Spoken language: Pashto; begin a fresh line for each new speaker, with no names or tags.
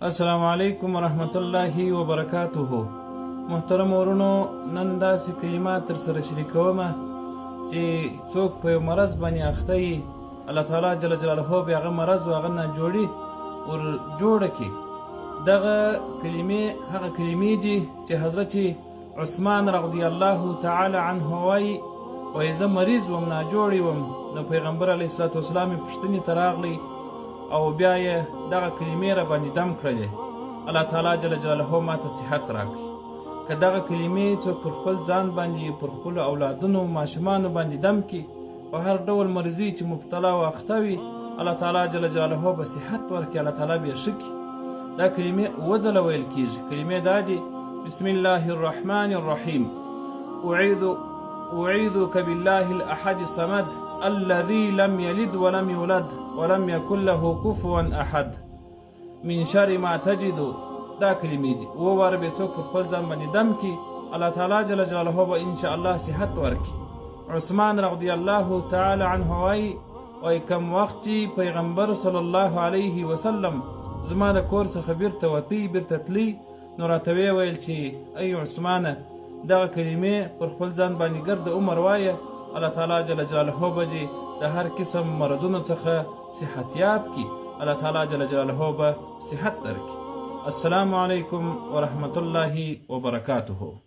السلام علیکم ورحمت الله وبرکاته. محترم ورونو، نن داسې کلمات در سره شریکوم چې څوک په یو مرض باندې اخته وي، الله تعالی جل جلاله به هغه مرض او هغه ناجوړي ور جوړه کړي. دغه کلمې هغه کلمې دي چې حضرت عثمان رضی الله تعالی عنه وایي زه مریض وم، ناجوړی وم. نو پیغمبر علیه الصلاة والسلام یې پوښتنې ته راغلی او بیا یې دغه کلمې را باندې دم کړلې. الله تعالی جل جلاله ماته صحت راکړي. که دغه کلمې څوک پر خپل ځان باندې، پر خپلو اولادونو ماشومانو باندې دم کړي، په هر ډول مرضي چې مبتلا او اخته وي، الله تعالی جل جلاله به صحت ورکړي، الله تعالی به یې ښه کړي. دا کلمې اووه ځله ویل کېږي. کلمې دا دي: بسم الله الرحمن الرحیم، أعيذك بالله الأحد الصمد الذي لم يلد ولم يولد ولم يكن له كفوا أحد من شر ما تجد. دا کلمې دي. اووه واره به څوک پر خپل ځان باندې دم کړي، الله تعالی جل جلاله به انشاءالله صحت ورکړي. عثمان رضی الله تعالی عنه وایي کم وخت چې پیغمبر صلی الله علیه وسلم زما د کور څخه بیرته تلي، نو راته ویل چې ای عثمانه، دغه کلمې پر خپل ځان باندې ګرد عمر وایه، الله تعالی جل جلاله به دې د هر قسم مرضونو څخه صحتیاب کړي، الله تعالی جل جلاله به صحت درکړي. السلام علیکم ورحمت الله وبرکاته.